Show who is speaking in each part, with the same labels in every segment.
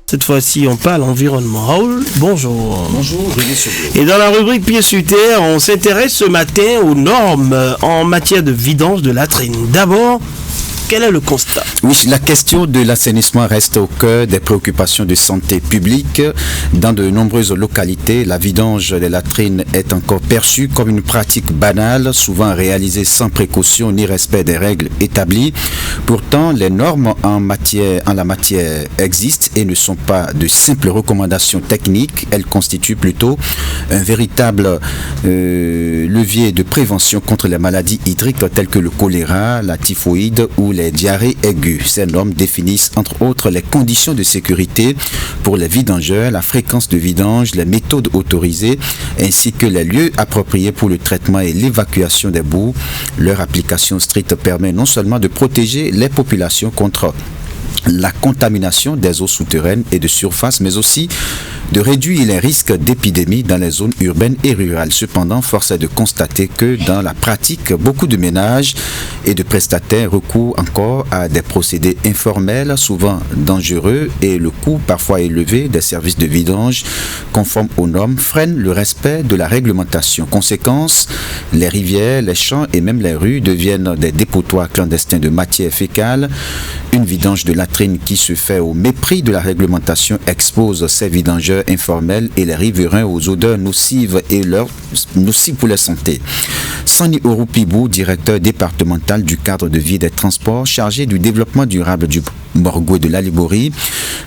Speaker 1: Cette fois-ci, on parle environnement. Raoul, bonjour.
Speaker 2: Bonjour, René Sogo.
Speaker 1: Et dans la rubrique Pieds sur terre, on s'intéresse ce matin aux normes en matière de vidange de latrines. D'abord, quel est le constat?
Speaker 2: Oui, la question de l'assainissement reste au cœur des préoccupations de santé publique. Dans de nombreuses localités, la vidange des latrines est encore perçue comme une pratique banale, souvent réalisée sans précaution ni respect des règles établies. Pourtant, les normes en la matière existent et ne sont pas de simples recommandations techniques. Elles constituent plutôt un véritable levier de prévention contre les maladies hydriques telles que le choléra, la typhoïde ou les diarrhées aiguës. Ces normes définissent entre autres les conditions de sécurité pour les vidangeurs, la fréquence de vidange, les méthodes autorisées ainsi que les lieux appropriés pour le traitement et l'évacuation des boues. Leur application stricte permet non seulement de protéger les populations contre la contamination des eaux souterraines et de surface, mais aussi de réduire les risques d'épidémie dans les zones urbaines et rurales. Cependant, force est de constater que dans la pratique, beaucoup de ménages et de prestataires recourent encore à des procédés informels, souvent dangereux, et le coût parfois élevé des services de vidange conformes aux normes freine le respect de la réglementation. Conséquence, les rivières, les champs et même les rues deviennent des dépotoirs clandestins de matières fécales. Une vidange de latrine qui se fait au mépris de la réglementation expose ces vidangeurs informels et les riverains aux odeurs nocives nocives pour la santé. Sani Orupibou, directeur départemental du cadre de vie des transports chargé du développement durable du Morgo et de la Liborie,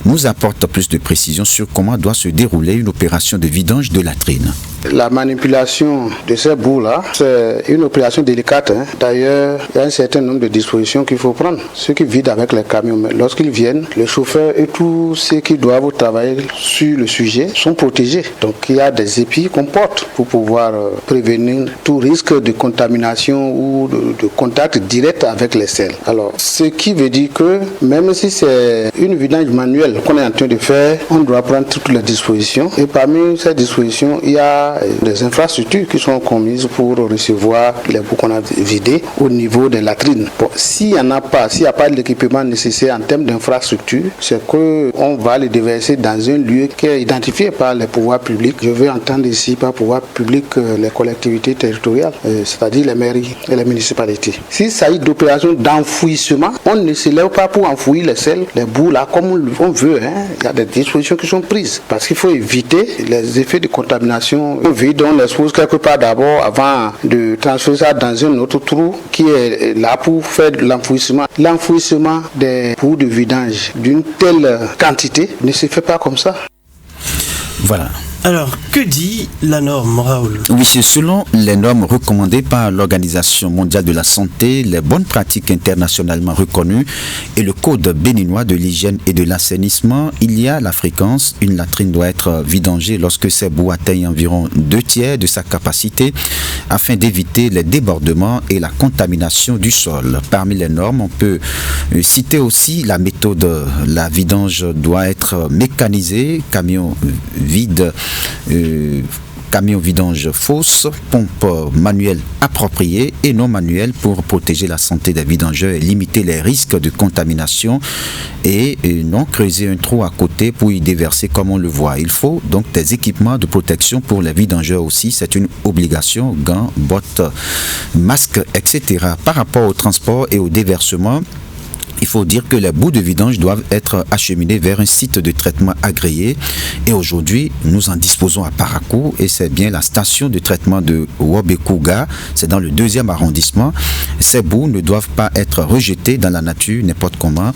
Speaker 2: nous apporte plus de précisions sur comment doit se dérouler une opération de vidange de latrine.
Speaker 3: La manipulation de ces boues-là, c'est une opération délicate. D'ailleurs, il y a un certain nombre de dispositions qu'il faut prendre. Ceux qui vident avec les camions, mais lorsqu'ils viennent, le chauffeur et tous ceux qui doivent travailler sur le sujet sont protégés. Donc il y a des épis qu'on porte pour pouvoir prévenir tout risque de contamination ou de contact direct avec les selles. Alors, ce qui veut dire que même si c'est une vidange manuelle qu'on est en train de faire, on doit prendre toutes les dispositions. Et parmi ces dispositions, il y a des infrastructures qui sont commises pour recevoir les boues qu'on a vidées au niveau des latrines. Bon, s'il n'y a pas l'équipement nécessaire en termes d'infrastructure, c'est qu'on va les déverser dans un lieu qui est identifié par les pouvoirs publics. Je veux entendre ici par pouvoirs publics les collectivités territoriales, c'est-à-dire les mairies et les municipalités. S'il s'agit d'opérations d'enfouissement, on ne se lève pas pour enfouir les selles, les boues là comme on veut. Il y a des dispositions qui sont prises parce qu'il faut éviter les effets de contamination. On vide, on l'expose quelque part d'abord avant de transférer ça dans un autre trou qui est là pour faire de l'enfouissement. L'enfouissement des boues de vidange d'une telle quantité ne se fait pas comme ça.
Speaker 2: Voilà.
Speaker 1: Alors, que dit la norme, Raoul?
Speaker 2: Oui, c'est selon les normes recommandées par l'Organisation mondiale de la santé, les bonnes pratiques internationalement reconnues et le code béninois de l'hygiène et de l'assainissement, il y a la fréquence. Une latrine doit être vidangée lorsque ses boues atteignent environ 2/3 de sa capacité afin d'éviter les débordements et la contamination du sol. Parmi les normes, on peut citer aussi la méthode. La vidange doit être mécanisée, camion vide, camion vidange fausse, pompe manuelle appropriée et non manuelle pour protéger la santé des vidangeurs et limiter les risques de contamination et non creuser un trou à côté pour y déverser comme on le voit. Il faut donc des équipements de protection pour les vidangeurs aussi, c'est une obligation, gants, bottes, masques, etc. Par rapport au transport et au déversement, il faut dire que les boues de vidange doivent être acheminées vers un site de traitement agréé et aujourd'hui nous en disposons à Parakou et c'est bien la station de traitement de Wobekouga, c'est dans le 2e arrondissement. Ces boues ne doivent pas être rejetées dans la nature n'importe comment.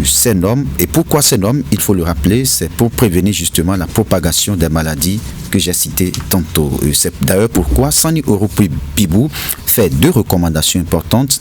Speaker 2: Ces normes, et pourquoi ces normes, il faut le rappeler, c'est pour prévenir justement la propagation des maladies que j'ai citées tantôt. C'est d'ailleurs pourquoi Sani Orupibou fait 2 recommandations importantes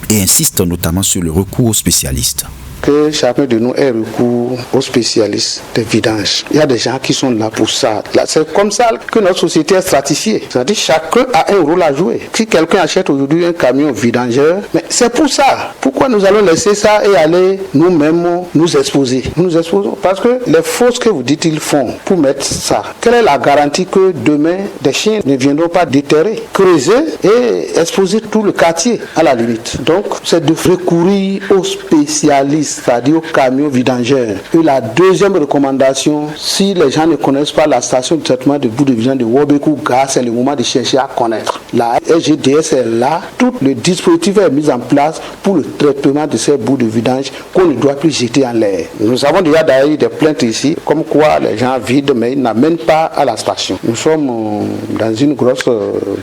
Speaker 2: et insiste notamment sur le recours aux spécialistes.
Speaker 3: que chacun de nous ait recours aux spécialistes des vidanges. Il y a des gens qui sont là pour ça. Là, c'est comme ça que notre société est stratifiée. C'est-à-dire chacun a un rôle à jouer. Si quelqu'un achète aujourd'hui un camion vidangeur, mais c'est pour ça. Pourquoi nous allons laisser ça et aller nous-mêmes nous exposer? Nous nous exposons parce que les fausses que vous dites ils font pour mettre ça. Quelle est la garantie que demain des chiens ne viendront pas déterrer, creuser et exposer tout le quartier à la limite? Donc c'est de recourir aux spécialistes, c'est-à-dire aux camions vidangeurs. Et la deuxième recommandation, si les gens ne connaissent pas la station de traitement de boue de vidange de Wobekou-Ga, c'est le moment de chercher à connaître. La SGDS est là, tout le dispositif est mis en place pour le traitement de ces boues de vidange qu'on ne doit plus jeter en l'air. Nous avons déjà d'ailleurs des plaintes ici, comme quoi les gens vident mais ils n'amènent pas à la station. Nous sommes dans une grosse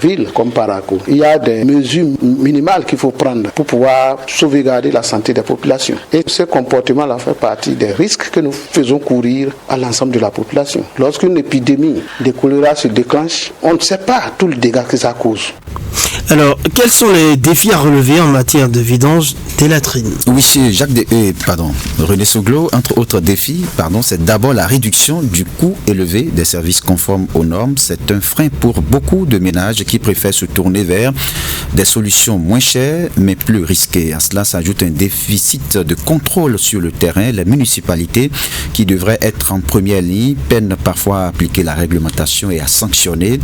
Speaker 3: ville comme Parakou. Il y a des mesures minimales qu'il faut prendre pour pouvoir sauvegarder la santé des populations. Et ce comportement-là fait partie des risques que nous faisons courir à l'ensemble de la population. Lorsqu'une épidémie de choléra se déclenche, on ne sait pas tout le dégât que ça cause.
Speaker 1: Alors, quels sont les défis à relever en matière de vidange des latrines?
Speaker 2: Oui, René Soglo, entre autres défis, c'est d'abord la réduction du coût élevé des services conformes aux normes. C'est un frein pour beaucoup de ménages qui préfèrent se tourner vers des solutions moins chères mais plus risquées. À cela s'ajoute un déficit de contrôle sur le terrain. Les municipalités, qui devraient être en première ligne, peinent parfois à appliquer la réglementation et à sanctionner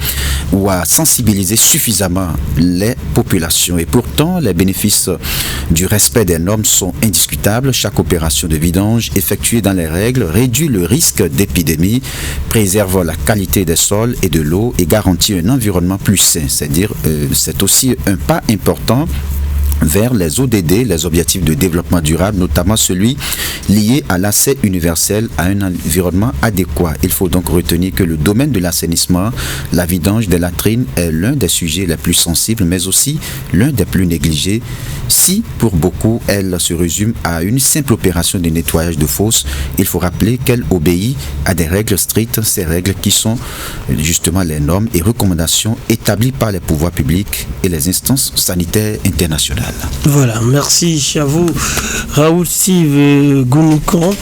Speaker 2: ou à sensibiliser suffisamment les populations. Et pourtant, les bénéfices du respect des normes sont indiscutables. Chaque opération de vidange effectuée dans les règles réduit le risque d'épidémie, préserve la qualité des sols et de l'eau et garantit un environnement plus sain. C'est aussi un pas important vers les ODD, les objectifs de développement durable, notamment celui lié à l'accès universel à un environnement adéquat. Il faut donc retenir que le domaine de l'assainissement, la vidange des latrines est l'un des sujets les plus sensibles, mais aussi l'un des plus négligés. Si, pour beaucoup, elle se résume à une simple opération de nettoyage de fosses, il faut rappeler qu'elle obéit à des règles strictes, ces règles qui sont justement les normes et recommandations établies par les pouvoirs publics et les instances sanitaires internationales.
Speaker 1: Voilà, merci à vous, Raoul Steve Gounoukan.